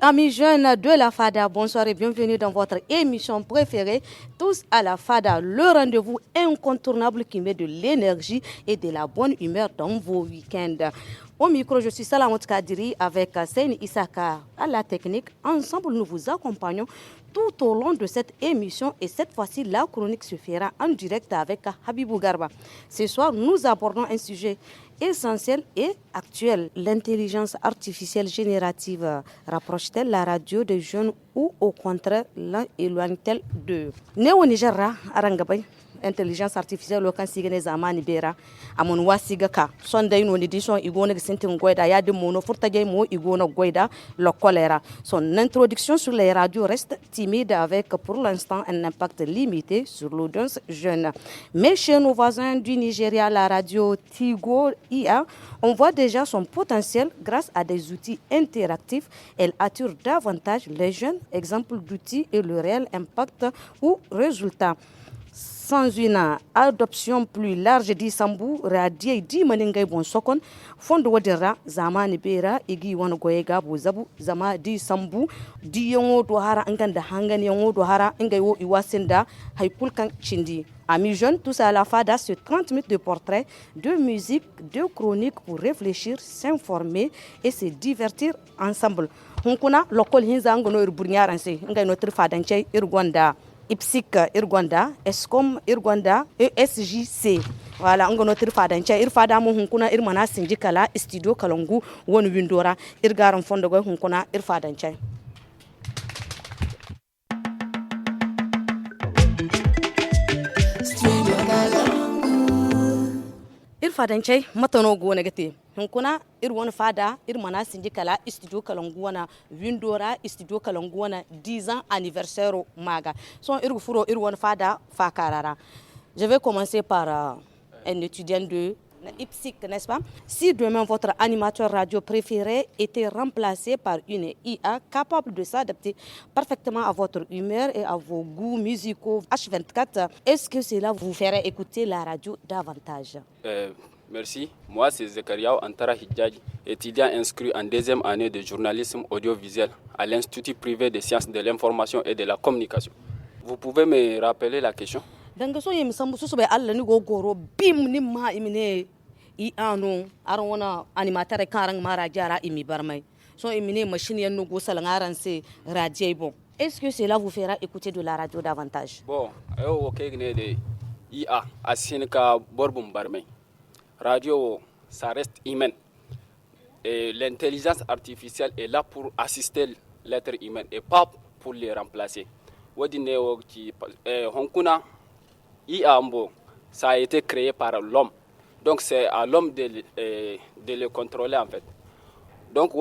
Amis jeunes de la FADA, bonsoir et bienvenue dans votre émission préférée, Tous à la FADA, le rendez-vous incontournable qui met de l'énergie et de la bonne humeur dans vos week-ends. Au micro, je suis Salamot Kadiri avec Seyni Isaka à la technique. Ensemble, nous vous accompagnons tout au long de cette émission et cette fois-ci, la chronique se fera en direct avec Habibou Garba. Ce soir, nous abordons un sujet essentiel et actuel. L'intelligence artificielle générative rapproche-t-elle la radio des jeunes ou au contraire l'éloigne-t-elle d'eux? Néo Niger, Arangabay. Intelligence artificielle lo kan sigene zamani bera amon wasiga ka sonday no ni dison igona sentin goida ya de mono furtage mo igona goida le choléra. Son introduction sur les radios reste timide avec pour l'instant un impact limité sur l'audience jeune. Mais chez nos voisins du Nigeria, la radio Tigo IA, on voit déjà son potentiel grâce à des outils interactifs. Elle attire davantage les jeunes. Exemple d'outils et le réel impact ou résultat. Sans une adoption plus large d'Isambu, radié di maningay bon sokon, fondo wadira, zamani bera, igi wana goyega bozabu, zama di sambu, di yongo dohara anganda hangan yongo dohara, ingayo iwasinda, haipulkan chindi. Amis jeunes, tous à la FADA, sur 30 minutes de portrait, de musique, de chronique pour réfléchir, s'informer et se divertir ensemble. Hunkuna, lokol hinza angono irburniaranse, ngay notre fadanche irgonda. IPSIC Irgonda, ESCOM Irgonda, ESJC. Voilà, on a notre fadancha, irfada mo hunkuna irmana sindikala, studio kalongu, wonu windora, irgaram fondogo hunkuna irfadancha. Irfadancha, matano go negati. Hunkuna irwan fada irmana sindikala studio kalanguana windora studio kalanguana 10 ans anniversaire maga son irfuro irwan fada fakarara. Je vais commencer par un étudiant de IPSIC, n'est-ce pas? Si demain votre animateur radio préféré était remplacé par une IA capable de s'adapter parfaitement à votre humeur et à vos goûts musicaux H24, est-ce que cela vous ferait écouter la radio davantage? Merci. Moi, c'est Zekaria Antara Hidjadji, étudiant inscrit en deuxième année de journalisme audiovisuel à l'Institut privé des sciences de l'information et de la communication. Vous pouvez me rappeler la question? Dangaso yemi sambu susu be alla ni gogoro bim ni ma imine I ano arona animateur karang mara jara imi barmay. So imine machine yanno go salangaran se radio bon. Est-ce que cela vous fera écouter de la radio davantage? Bon, OK de IA asinka borbum barmay. Radio, ça reste humain. Et l'intelligence artificielle est là pour assister l'être humain et pas pour les remplacer. Ça a été créé par l'homme. Donc c'est à l'homme de le contrôler en fait. Donc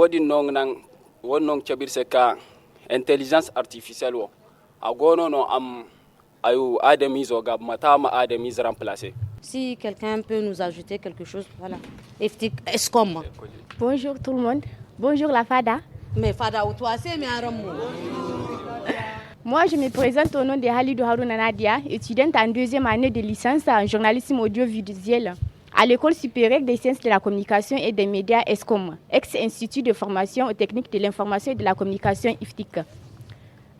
intelligence artificielle remplacer. Si quelqu'un peut nous ajouter quelque chose, voilà. ESCOM. Bonjour tout le monde. Bonjour la FADA. Mais FADA ou toi, c'est mes Moi, je me présente au nom de Halidou Harouna Nadia, étudiante en deuxième année de licence en journalisme audiovisuel à l'École supérieure des sciences de la communication et des médias ESCOM, ex-institut de formation aux techniques de l'information et de la communication IFTIC.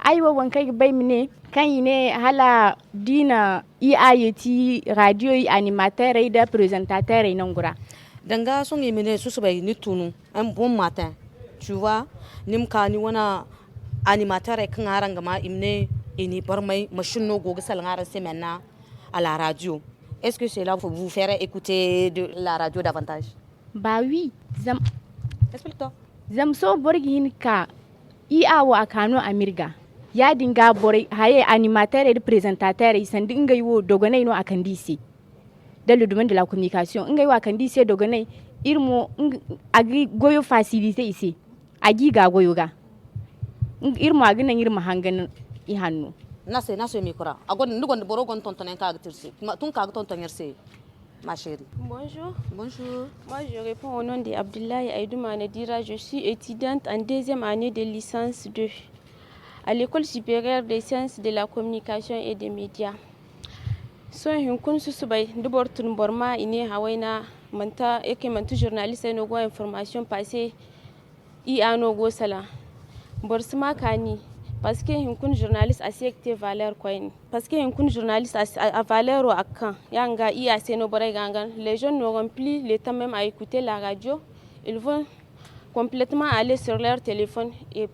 Aywa wankay baymine kan yine hala dina IAYT radio animateur et présentateur et nongura. Danga son yemene susubay ni tunu un bon matin. Tu vois, nimka ni wana animateur et kan haranga ma imne ini barmay machine no go salangara semena à la radio. Est-ce que cela vous ferait écouter de la radio davantage? Bah oui, explique-toi. Zamso borgin ka IA wa akano amirga. Ya dinga bore haye animateur et présentateur isan dinga yo dogonay no akandisi dans le domaine de la communication ngay wa akandisi dogonay irmo agi goyo facilité ici agi ga goyo ga irmo agi na irmo hangan I hannu nase mikora agon ndugon boro gon tontonen ka agtirsi tun ka tontonerse ma chérie. Bonjour. Bonjour. Moi je réponds au nom de Abdoulaye Aïdou Manedira, je suis étudiante en deuxième année de licence 2 à l'École supérieure des sciences de la communication et des médias. So hinkun susubay dubortun borma ine hawaina manta eke mantu journaliste no go information passée I ano go sala borsma kani parce que un journaliste accepte valeur quoi ni parce que un journaliste a valeur akan yanga iya seno boray gangan les jeunes n'auront plus le temps même à écouter la radio, ils vont complètement aller sur leur téléphone et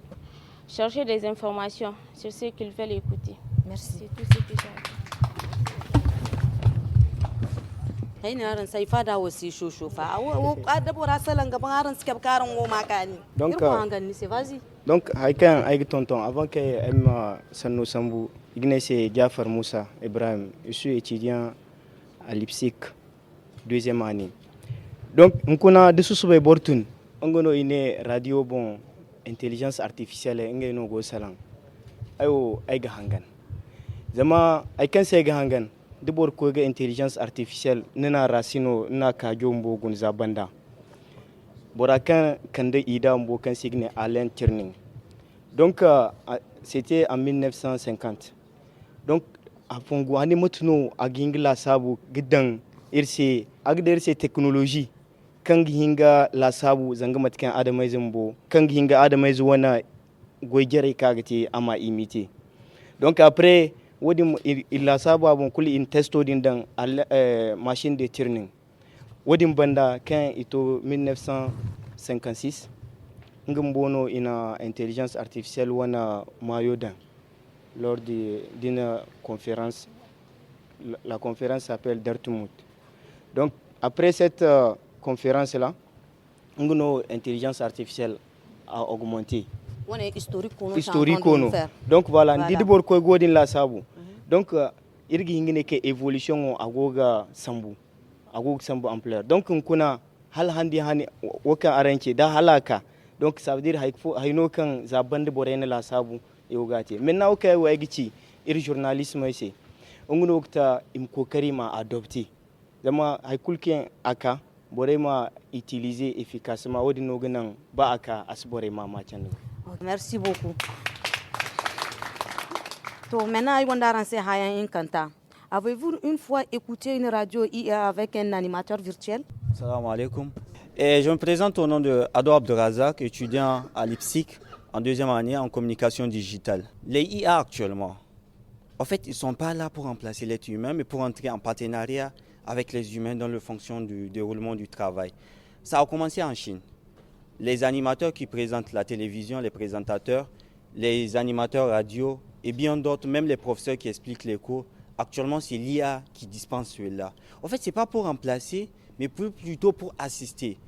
chercher des informations sur ce qu'ils veulent écouter. Merci. C'est tout ce que j'ai. Donc haikan aigi tonton avant que Emma Sanou Sambou Ignace Jafar Moussa Ibrahim, je suis étudiant à l'IPSIC deuxième année. Donc nkuna de susube bortun ngono ine radio bon intelligence artificielle ngeno go salang ayo aiga hangan zama aikan sai ga hangan dubor ko ga intelligence artificielle nana rasino na ka jombo gun zabanda borakan kande ida mbo kan signe Alain Turning. Donc c'était en 1950. Donc a fongo ani mutuno a gingla sabu gidan irse agder se technologie kan hinga la sabu zanga matkan adamai zumbo kan hinga adamai zuwana goyere kagati ama imité. Donc après wodi il la sabu abon kuli in testo din dan machine de Turing. Wodim banda quand ito 1956 ngumbono ina intelligence artificielle wana mayodan lors d'une conférence. La conférence s'appelle Dartmouth. Donc après cette conférence là ngono intelligence artificielle a augmenté. On est historique no. Donc voilà ndidi bor ko godin la sabu. Donc irgi hingine ke évolution agoga sambu ampleur. Donc kuna hal handi hani waka aranke da halaka. Donc ça veut dire hayno kan zabande borene la sabu yogati. Maintenant okay wa gici ir journalisme ici. Onguno okta im kokari ma adopter. Zama haykulken aka borema utiliser efficacement wodi no ganan ba aka asbore ma machan. Merci beaucoup. To maintenant ay wondaran se hayan inkanta. Avez-vous une fois écouté une radio IA avec un animateur virtuel? Salam alaikum. Et je me présente au nom de Ado Abdelrazak, étudiant à l'IPSIC en deuxième année en communication digitale. Les IA actuellement, en fait, ils ne sont pas là pour remplacer l'être humain, mais pour entrer en partenariat avec les humains dans le fonction du déroulement du travail. Ça a commencé en Chine. Les animateurs qui présentent la télévision, les présentateurs, les animateurs radio et bien d'autres, même les professeurs qui expliquent les cours, actuellement, c'est l'IA qui dispense cela. En fait, ce n'est pas pour remplacer, mais plutôt pour assister.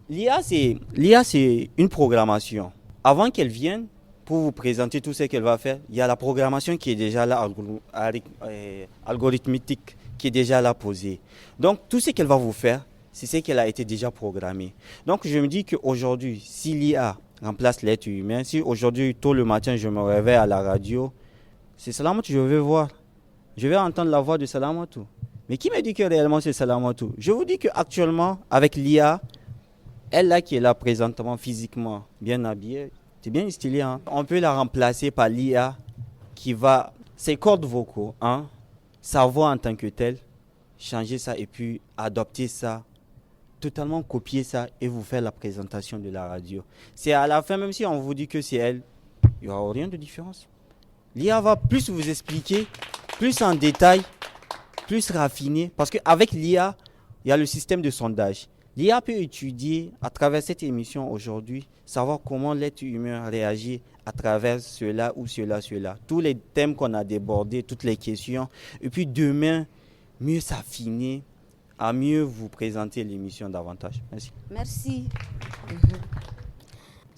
L'IA, c'est une programmation. Avant qu'elle vienne, pour vous présenter tout ce qu'elle va faire, il y a la programmation qui est déjà là, algorithmique, qui est déjà là posée. Donc, tout ce qu'elle va vous faire, c'est ce qu'elle a été déjà programmé. Donc, je me dis qu'aujourd'hui, si l'IA remplace l'être humain, si aujourd'hui, tôt le matin, je me réveille à la radio, c'est Salamatou, je vais voir. Je vais entendre la voix de Salamatou. Mais qui me dit que réellement c'est Salamatou? Je vous dis qu'actuellement, avec l'IA, elle là qui est là présentement physiquement, bien habillée, c'est bien stylé. Hein? On peut la remplacer par l'IA qui va, ses cordes vocaux, hein, sa voix en tant que telle, changer ça et puis adopter ça, totalement copier ça et vous faire la présentation de la radio. C'est à la fin, même si on vous dit que c'est elle, il n'y aura rien de différence. L'IA va plus vous expliquer, plus en détail, plus raffiné, parce qu'avec l'IA, il y a le système de sondage. L'IA peut étudier à travers cette émission aujourd'hui, savoir comment l'être humain réagit à travers cela ou cela. Tous les thèmes qu'on a débordés, toutes les questions. Et puis demain, mieux s'affiner, à mieux vous présenter l'émission davantage. Merci. Merci.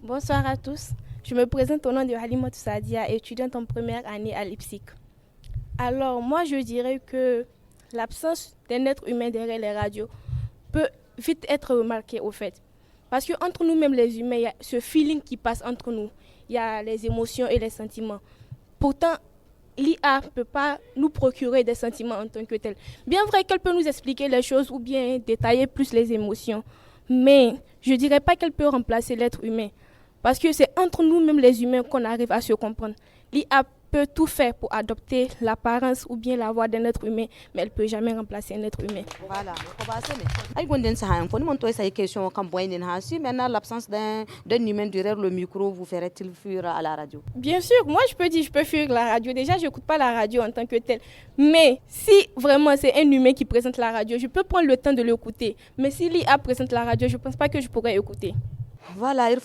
Bonsoir à tous. Je me présente au nom de Halima Toussadia, étudiante en première année à l'IPSIC. Alors, moi, je dirais que l'absence d'un être humain derrière les radios peut vite être remarquée, au fait. Parce qu'entre nous-mêmes, les humains, il y a ce feeling qui passe entre nous. Il y a les émotions et les sentiments. Pourtant, l'IA ne peut pas nous procurer des sentiments en tant que tel. Bien vrai qu'elle peut nous expliquer les choses ou bien détailler plus les émotions. Mais je ne dirais pas qu'elle peut remplacer l'être humain. Parce que c'est entre nous-mêmes, les humains, qu'on arrive à se comprendre. L'IA peut tout faire pour adopter l'apparence ou bien la voix d'un être humain, mais elle ne peut jamais remplacer un être humain. Voilà. Si maintenant l'absence d'un humain derrière le micro vous ferait-il fuir à la radio? Bien sûr, moi je peux fuir la radio. Déjà, je n'écoute pas la radio en tant que telle. Mais si vraiment c'est un humain qui présente la radio, je peux prendre le temps de l'écouter. Mais si l'IA présente la radio, je ne pense pas que je pourrais écouter. Voilà, il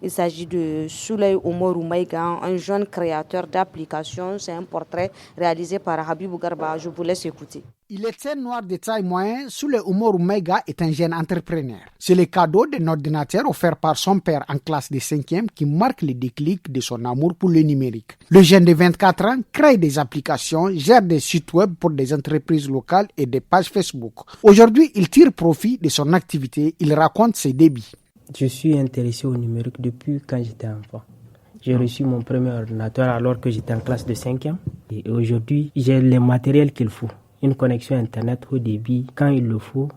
s'agit de Souley Omarou Maïga, un jeune créateur d'applications. C'est un portrait réalisé par Habibou Garba. Je vous laisse écouter. Il est un noir de taille moyenne. Souley Omarou Maïga est un jeune entrepreneur. C'est le cadeau d'un ordinateur offert par son père en classe de 5e qui marque le déclic de son amour pour le numérique. Le jeune de 24 ans crée des applications, gère des sites web pour des entreprises locales et des pages Facebook. Aujourd'hui, il tire profit de son activité. Il raconte ses débuts. Je suis intéressé au numérique depuis quand j'étais enfant. J'ai reçu mon premier ordinateur alors que j'étais en classe de 5e. Et aujourd'hui, j'ai le matériel qu'il faut. Une connexion Internet haut débit quand il le faut.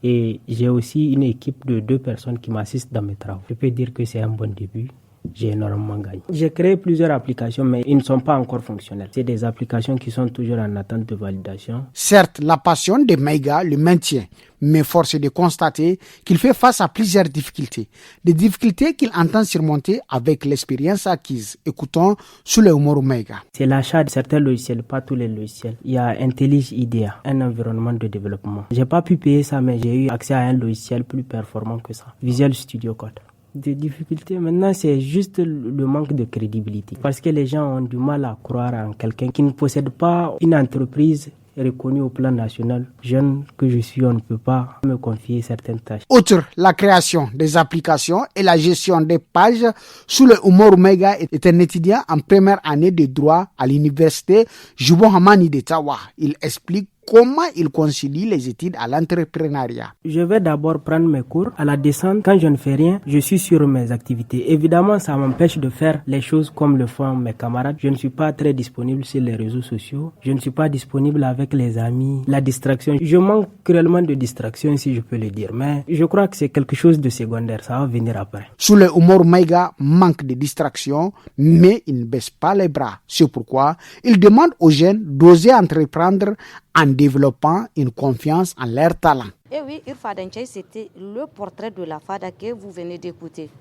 Et j'ai aussi une équipe de 2 personnes qui m'assistent dans mes travaux. Je peux dire que c'est un bon début. J'ai énormément gagné. J'ai créé plusieurs applications, mais ils ne sont pas encore fonctionnelles. C'est des applications qui sont toujours en attente de validation. Certes, la passion de Maïga le maintient, mais force est de constater qu'il fait face à plusieurs difficultés. Des difficultés qu'il entend surmonter avec l'expérience acquise. Écoutons Souley Omarou Maïga. C'est l'achat de certains logiciels, pas tous les logiciels. Il y a Intellige IDEA, un environnement de développement. J'ai pas pu payer ça, mais j'ai eu accès à un logiciel plus performant que ça. Visual Studio Code. Des difficultés maintenant, c'est juste le manque de crédibilité, parce que les gens ont du mal à croire en quelqu'un qui ne possède pas une entreprise reconnue au plan national. Jeune que je suis, on ne peut pas me confier certaines tâches. Outre la création des applications et la gestion des pages, Souley Omarou Maïga est un étudiant en première année de droit à l'université Jubo Hamani de Tawa. Il explique comment il concilie les études à l'entrepreneuriat. Je vais d'abord prendre mes cours. À la descente, quand je ne fais rien, je suis sur mes activités. Évidemment, ça m'empêche de faire les choses comme le font mes camarades. Je ne suis pas très disponible sur les réseaux sociaux. Je ne suis pas disponible avec les amis. La distraction, je manque cruellement de distraction, si je peux le dire. Mais je crois que c'est quelque chose de secondaire. Ça va venir après. Souley Omarou Maïga manque de distraction, mais il ne baisse pas les bras. C'est pourquoi il demande aux jeunes d'oser entreprendre en développant une confiance en leur talent. Et oui, Irfa Denchai, c'était le portrait de la FADA que vous venez d'écouter.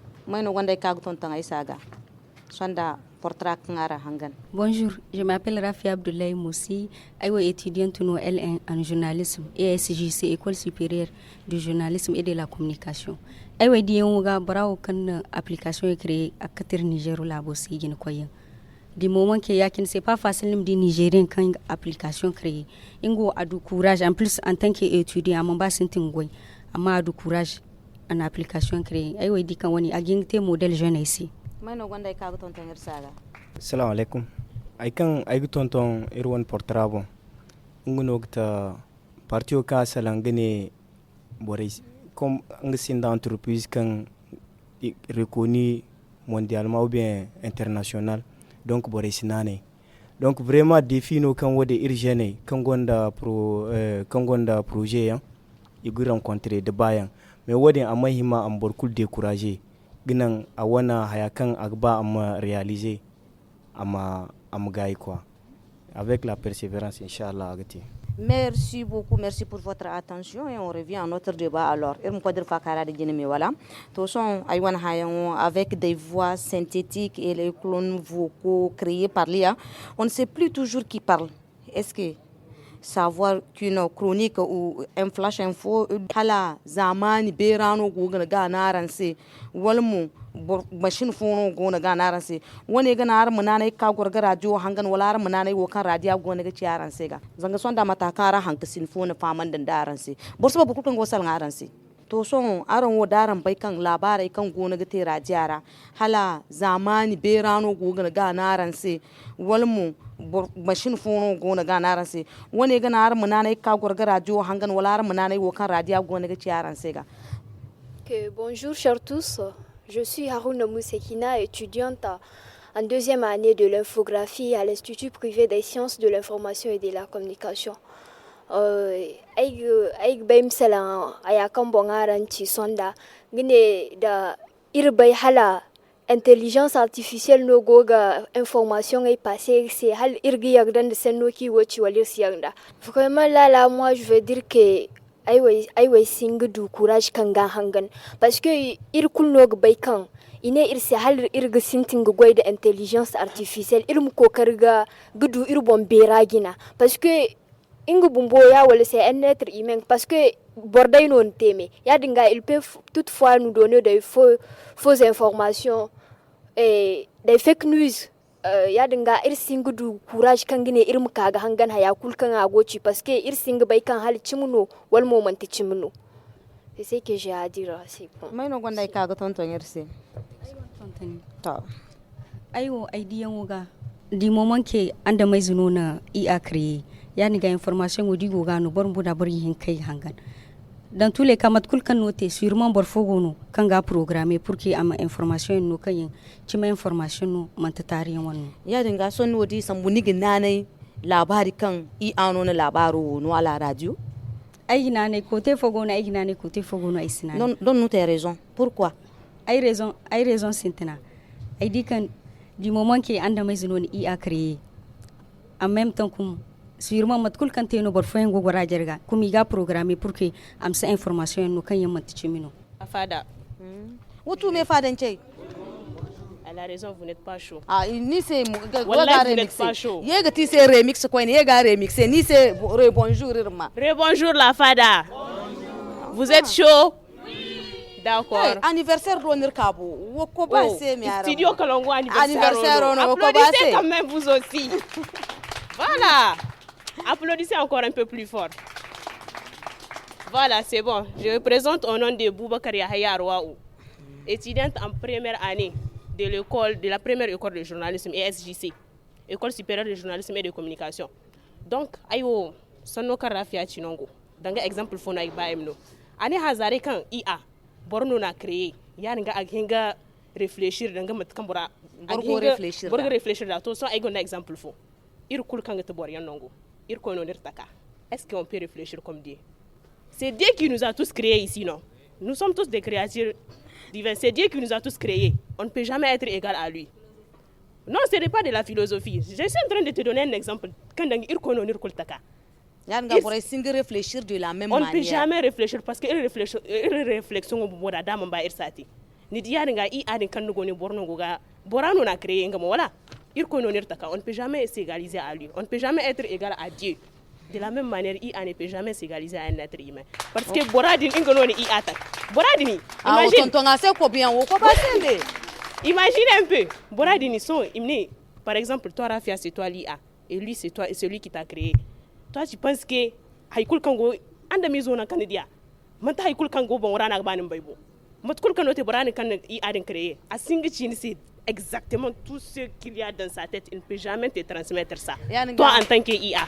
Bonjour, je m'appelle Rafi Abdoulaye Moussi, étudiante au L1 en journalisme et SJC, École supérieure du journalisme et de la communication. Application est créée à Qatar Niger la Bossi du moment que c'est pas facile de Nigérien quand une application créée. Ingo a du courage en plus en tant qu'étudiant à Mamba Sintingwe, ama a du courage en application créée. Ayo dit quand on a gagné modèle jeune ici. Salam alaikum. Aikan aigu tonton irwan portrabo. Ngunogta partio ka salangene boris comme ngsin d'entreprise kan reconnu mondialement ou bien international. Donc donc vraiment défi no kan wode irgene kan gonda projet yan igu rencontrer de bayan mais wode amahima am borkul décourager ginan awana hayakan agba am réaliser am gay quoi avec la persévérance inchallah agati. Merci beaucoup, merci pour votre attention et on revient à notre débat alors. Avec des voix synthétiques et les clones vocaux créés par l'IA, on ne sait plus toujours qui parle. Est-ce que savoir qu'une chronique ou un flash info hala zamani berano gogana ganaranse walmu machine phone gona ganaranse woni ganar munana ka gorga radio hangan walar munana wo kan radio gona ga ciaranse ga zanga sonda mata kara hanka sin phone faman dan daranse borso ba kukan go sal ngaranse to son aron wo daran bai kan labarai kan gona ga te radiara hala zamani berano gogana ganaranse walmu machine phone gona ganaranse woni ganar munana ka gorga radio hangan walar munana wo kan radio gona ga ciaranse ga. Bonjour chers tous. Je suis Harouna Moussekina, étudiante en deuxième année de l'infographie à l'Institut privé des sciences de l'information et de la communication. Aig baim sala ayakan bongaran ci sonda gine da irbai hala intelligence artificielle no goga information est passée, c'est hal irgi yagdan de senno ki wochi walir siyanda. Vraiment là moi je veux dire que aiwai singa du courage kanga hangan parce que ir kulno bay kan ine irse hal irga sintin goy de intelligence artificielle ilmu ko karga gudu irbon beragina parce que ingu bumbo ya wala c'est un être humain parce que borday non teme ya dinga il peut toutefois nous donner des fausses informations et des fake news ya dinga ir singu du courage kan gine irim kaga hangan haya kulkan agoci parce que ir singu bay kan hal chimuno wal moment chimuno c'est ce que j'ai à dire c'est bon mai no gonda kaga tonton irse ta ayo idea ngoga di moment que anda mai zuno na IA créé yani ga information wodi goga no bor mbuda bor yin kai hangan dans tous les cas mat kul kan noté sûrement bor fogo no kan ga programmer pour que ama information no kan cima information no man ta tarihin wannan ya dinga son wodi sambuni ginanai labari kan IA no na labaro no ala radio ay ginane côté fogo no ay ginane côté fogo no ay sinane non nous tes raison pourquoi ay raison sintina ay di kan du moment que anda mai zuno ni IA créé en même temps comme sûrement mat kul kan teno bor foyen go gora jerga comme iga programmer pour que am sa information no kan yamma tichimino afada wotu me fadan chey elle a raison vous n'êtes pas chaud ni c'est wallahi vous n'êtes pas chaud yega ti c'est remix ko ni yega remix ni c'est bonjour irma bonjour la fada vous êtes chaud d'accord hey, anniversaire d'honneur kabo woko ba c'est mi ara studio Kalongo anniversaire on applaudissez quand même vous aussi voilà. Applaudissez encore un peu plus fort. Voilà, c'est bon. Je me présente au nom de Boubacar Yahya Rouaou, étudiante en première année de la première école de journalisme ESJC, École supérieure de journalisme et de communication. Donc, ayo sonno karafia chinongo. Danga exemple fona ibaemno. Ane hazare kan IA borno na créé. Ya nga aginga réfléchir danga matkambura. Borgo réfléchir da to so ay gonna exemple fo. Ir kul kanga te bor yanongo. Ir ko no nirtaka. Est-ce qu'on peut réfléchir comme Dieu? C'est Dieu qui nous a tous créés ici, non? Nous sommes tous des créatures divines. C'est Dieu qui nous a tous créés. On ne peut jamais être égal à lui. Non, ce n'est pas de la philosophie. Je suis en train de te donner un exemple. Quand ir ko no nirkultaka. Réfléchir de la même manière. On ne peut jamais réfléchir parce que réflexion au bout d'âme ba irsati. Ni dia nga I a den kan go ni borno goga borano na créé ngam voilà. On ne peut jamais s'égaliser à lui. On ne peut jamais être égal à Dieu. De la même manière, IA ne peut jamais s'égaliser à un être humain. Parce que Boradin Ingononi IA attaque. Boradini. Imagine un peu. Boradini sont imné. Par exemple, toi Rafia c'est toi l'IA et lui c'est toi et celui qui t'a créé. Toi tu penses que Haikul Kango anda mizona kanidia. Manta Haikul Kango bon rana banim baybo. Matkul Kanote Borani kan IA den créé. A singi c'est exactement tout ce qu'il y a dans sa tête, il ne peut jamais te transmettre ça. Toi en tant que IA.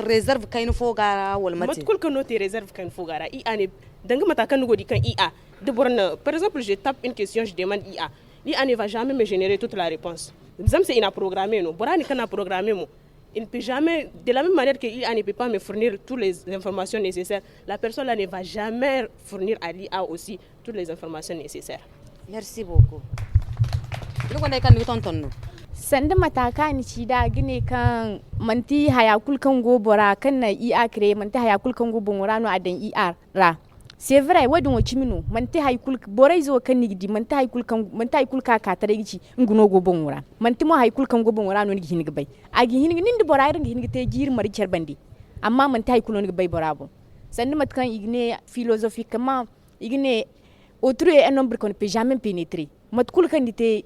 Réserve kain fogara wal mati. Matkul kano te réserve kain fogara. IA ne danga matakan nugo di kan IA. De borne, par exemple, je tape une question, je demande IA. L'IA ne va jamais me générer toute la réponse. Exemple, c'est inaprogrammé, non. Borani kana programmé mo. Il ne peut jamais, de la même manière que l'IA ne peut pas me fournir toutes les informations nécessaires, la personne là ne va jamais fournir à l'IA aussi toutes les informations nécessaires. Merci beaucoup. Sanda mataka ni chida gine kan manti hayakul kan go bora kan na IA créé manti hayakul kan go bongorano adan IA ra. C'est vrai wadon chimino manti haykul bora izo kan nigdi manti haykul ka ka tare gici nguno go bongora manti mo haykul kan go bongora no ngi bay agi hin nindi bora ir ngi te jir mari cherbandi amma manti haykul no ngi bay bora bo sandi matkan igne philosophiquement igne autre un nombre qu'on ne peut jamais pénétrer matkul kan dite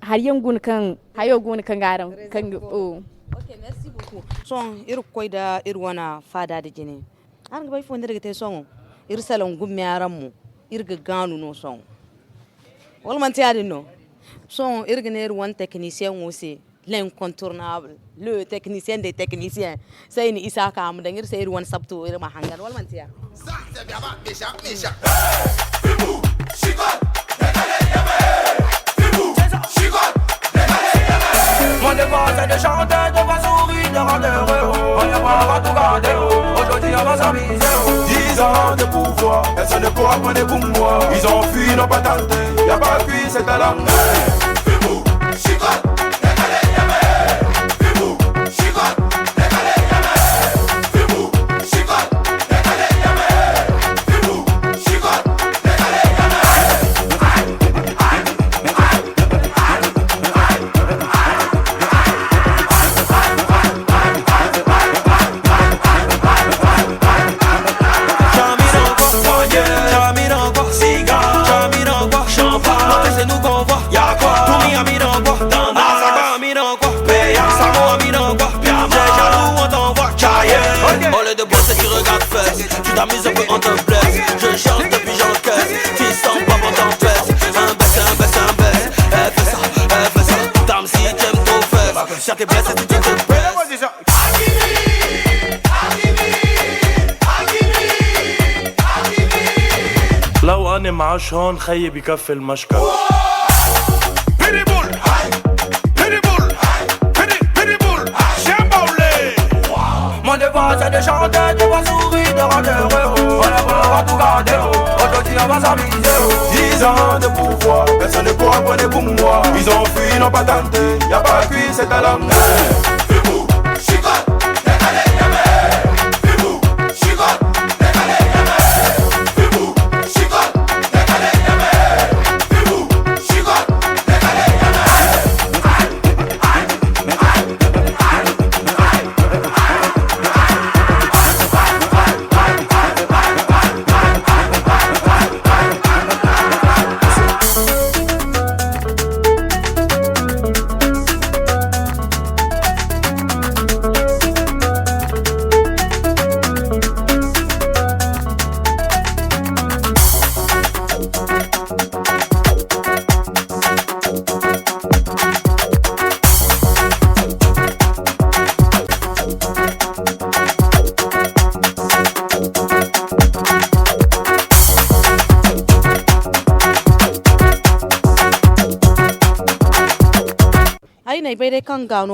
har yangun kan hayo gun kan garam kan oh OK merci beaucoup son ir koida ir wana fada de jine har bay fo ndirga te son ir salon gummiaram mu irga ganu no son wal man tiade no son irga ne wan technicien aussi l'incontournable le technicien des techniciens c'est ni isaka am dangir c'est ir wan sabto ir ma hangal wal man tiya Mon devoir c'est de chanter, de pas sourire, de rendre heureux. On y a pas tout garder. Aujourd'hui on va s'amuser. 10 ans de pouvoir, personne ne pourra prendre pour moi. Ils ont fui, n'ont pas tenté, y'a pas de cuit, c'est à la main. Fibou, chicote, décalé, yamé. Fibou, chicote, décalé, yamé. Fibou, chicote, décalé, yamé. Fibou, chicote, décalé, yamé. Tu t'amuses un peu, on te blesse. Je chante depuis j'encaisse. Tu sens pas pour t'en fesses. Un baisse, un baisse, un baisse. Elle fait ça, elle fait ça. Dame si t'aimes trop fesses. Si t'es blessé, tu te blesses. لو أنا معاش هون خيي بكفي المشكل Mon devoir c'est de chanter, de voir sourire, de rendre heureux. On va tout garder, aujourd'hui on va s'amuser. 10 ans de pouvoir, personne ne pourra prendre pour moi. Ils ont fui, n'ont pas tenté, y'a pas de cuit, c'est à la main. Fibou, chicote, décalé, yamé. Fibou, chicote, décalé, yamé. Fibou, chicote, décalé, yamé. Fibou, chicote, décalé, yamé.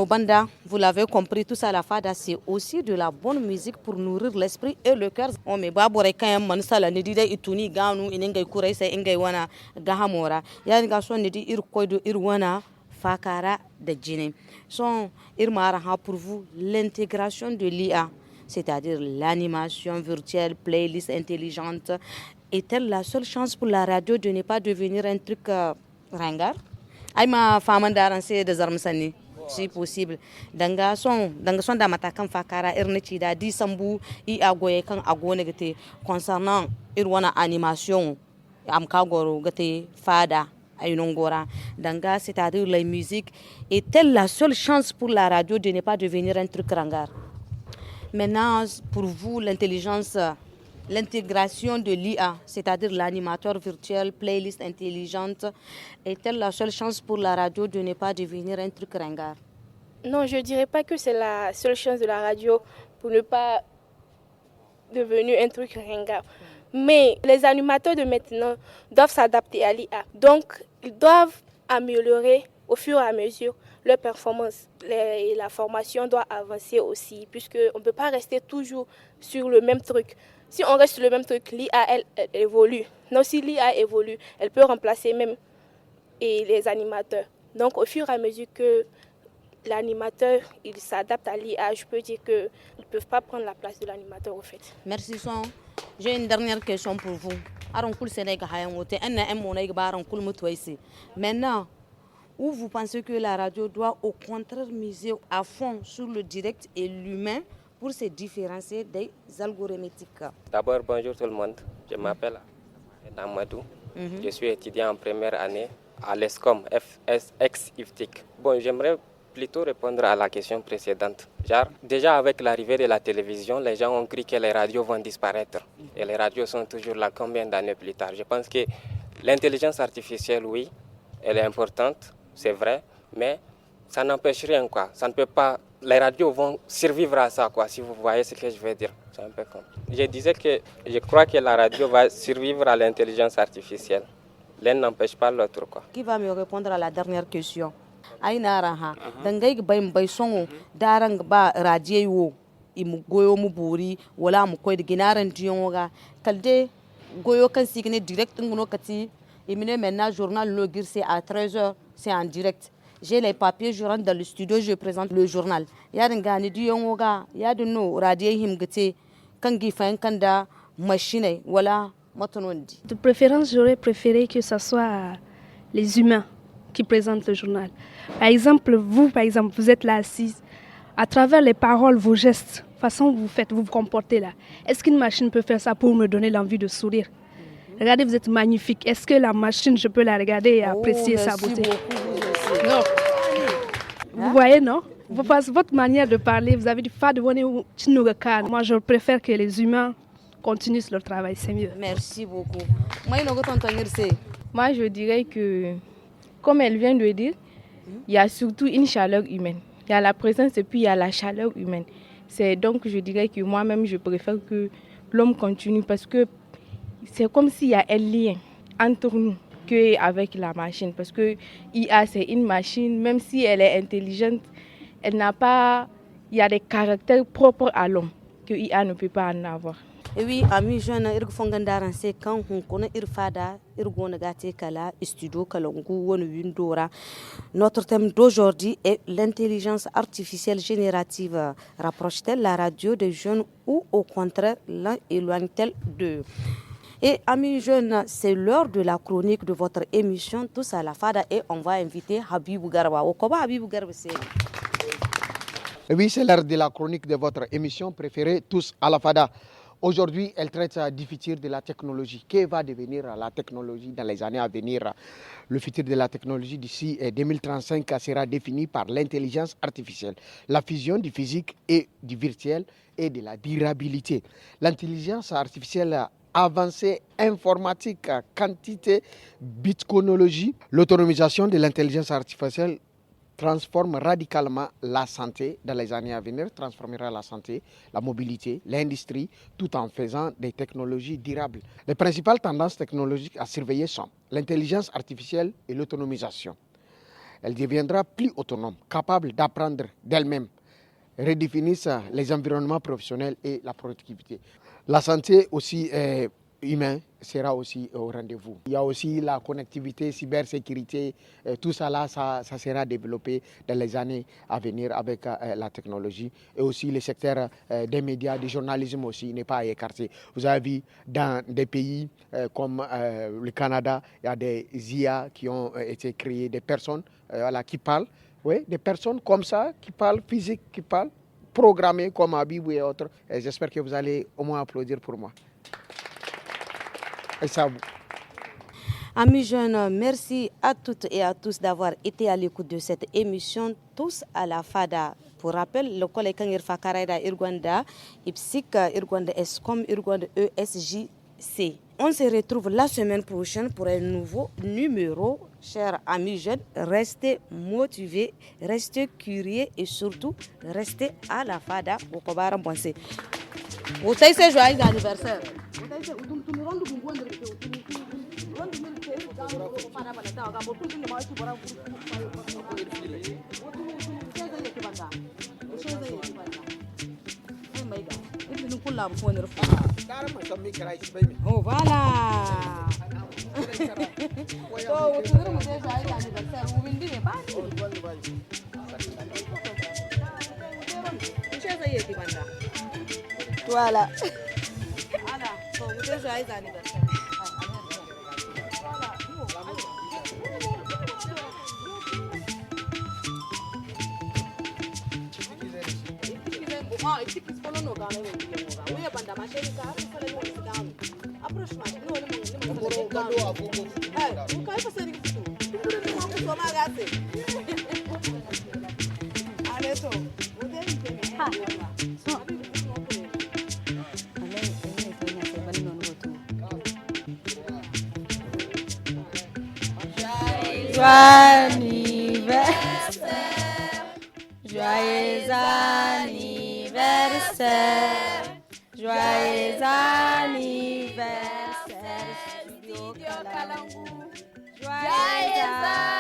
Banda, vous l'avez compris, tout ça la fada c'est aussi de la bonne musique pour nourrir l'esprit et le cœur. On me babore quand man sala ne dida ituni ganu inengay kurai sai ingay wana gahamora. Yani ga son ne di ir koido ir wana fakara de jine. Son ir mara ha pour vous l'intégration de l'IA, c'est-à-dire l'animation virtuelle, playlist intelligente, est-elle la seule chance pour la radio de ne pas devenir un truc ringard? Aima famandaran sai da zarmsani. Si possible danga son da matakan fakara irin ci da di sambu I agoye kan agone gate concernant irwana animation am kagoro gate fada ayunon gora danga c'est-à-dire la musique est-elle la seule chance pour la radio de ne pas devenir un truc ringard? Maintenant pour vous l'intégration de l'IA, c'est-à-dire l'animateur virtuel, playlist intelligente, est-elle la seule chance pour la radio de ne pas devenir un truc ringard? Non, je ne dirais pas que c'est la seule chance de la radio pour ne pas devenir un truc ringard. Mais les animateurs de maintenant doivent s'adapter à l'IA. Donc, ils doivent améliorer au fur et à mesure leur performance. La formation doit avancer aussi, puisqu'on ne peut pas rester toujours sur le même truc. Si on reste sur le même truc, l'IA, elle évolue. Donc, si l'IA évolue, elle peut remplacer même les animateurs. Donc, au fur et à mesure que l'animateur il s'adapte à l'IA, je peux dire qu'ils ne peuvent pas prendre la place de l'animateur au fait. Merci Son. J'ai une dernière question pour vous. Maintenant, où vous pensez que la radio doit au contraire miser à fond sur le direct et l'humain pour se différencier des algorithmiques? D'abord, bonjour tout le monde. Je m'appelle Namadou. Je suis étudiant en première année à l'ESCOM, ex-IFTIC. Bon, j'aimerais plutôt répondre à la question précédente. Déjà avec l'arrivée de la télévision, les gens ont cru que les radios vont disparaître. Et les radios sont toujours là combien d'années plus tard. Je pense que l'intelligence artificielle, oui, elle est importante, c'est vrai, mais ça n'empêche rien, quoi. Ça ne peut pas... Les radios vont survivre à ça, quoi, si vous voyez ce que je veux dire. C'est un peu comme... Je disais que je crois que la radio va survivre à l'intelligence artificielle. L'un n'empêche pas l'autre, quoi. Qui va me répondre à la dernière question? Aïna raha, dangay baym bay songo, darang ba radio imu goyo mu buri wala mu koy ginaran dionga kalde goyo kan signe direct ngono kati imine maintenant journal logir c'est à 13h c'est en direct. J'ai les papiers, je rentre dans le studio, je présente le journal. Yadin gani dionga yadin no radio himgete kangi fan kanda machine wala motonondi. De préférence, j'aurais préféré que ce soit les humains qui présentent le journal. Par exemple, vous êtes là assise. À travers les paroles, vos gestes, la façon dont vous vous comportez là, est-ce qu'une machine peut faire ça pour me donner l'envie de sourire? Regardez, vous êtes magnifique. Est-ce que la machine, je peux la regarder et apprécier sa beauté? Non. Vous voyez, non? Votre manière de parler, vous avez dit moi, je préfère que les humains continuent leur travail, c'est mieux. Merci beaucoup. Moi, je dirais que, comme elle vient de dire, il y a surtout une chaleur humaine. Il y a la présence et puis il y a la chaleur humaine. C'est donc, je dirais que moi-même, je préfère que l'homme continue parce que c'est comme s'il y a un lien entre nous qu'avec la machine. Parce que IA, c'est une machine, même si elle est intelligente, elle n'a pas... Il y a des caractères propres à l'homme que IA ne peut pas en avoir. Et oui, amis jeunes, c'est quand on connaît studio Notre thème d'aujourd'hui est l'intelligence artificielle générative. Rapproche-t-elle la radio des jeunes ou au contraire l'éloigne-t-elle d'eux? Et amis jeunes, c'est l'heure de la chronique de votre émission Tous à la Fada et on va inviter Habibou Garba. Habibou Garba, c'est... Oui, c'est l'heure de la chronique de votre émission préférée Tous à la Fada. Aujourd'hui, elle traite du futur de la technologie. Que va devenir la technologie dans les années à venir? Le futur de la technologie d'ici 2035 sera défini par l'intelligence artificielle, la fusion du physique et du virtuel et de la durabilité. L'intelligence artificielle avancée informatique, quantité, bitcoinologie, l'autonomisation de l'intelligence artificielle transforme radicalement la santé dans les années à venir, transformera la santé, la mobilité, l'industrie, tout en faisant des technologies durables. Les principales tendances technologiques à surveiller sont l'intelligence artificielle et l'autonomisation. Elle deviendra plus autonome, capable d'apprendre d'elle-même, redéfinir les environnements professionnels et la productivité. La santé aussi humaine sera aussi au rendez-vous. Il y a aussi la connectivité, cybersécurité, tout ça là, ça sera développé dans les années à venir avec la technologie. Et aussi le secteur des médias, du journalisme aussi n'est pas à écarter. Vous avez vu dans des pays comme le Canada, il y a des IA qui ont été créées, des personnes qui parlent, oui, des personnes comme ça, qui parlent physique, qui parlent programmées comme Abibou et autres. Et j'espère que vous allez au moins applaudir pour moi. Amis jeunes, merci à toutes et à tous d'avoir été à l'écoute de cette émission Tous à la Fada. Pour rappel, le collègue Irfa Karaida Irgwanda, IPSIC, Irgwanda ESCOM, Irgwanda ESJC. On se retrouve la semaine prochaine pour un nouveau numéro. Chers amis jeunes, restez motivés, restez curieux et surtout, restez à la Fada. Vous savez, c'est joyeux anniversaire. Oh voilà. Voilà. Voilà. Joyeux anniversaire. Joyeux anniversaire, joyeux anniversaire, Studio Kalangu, joyeux anniversaire.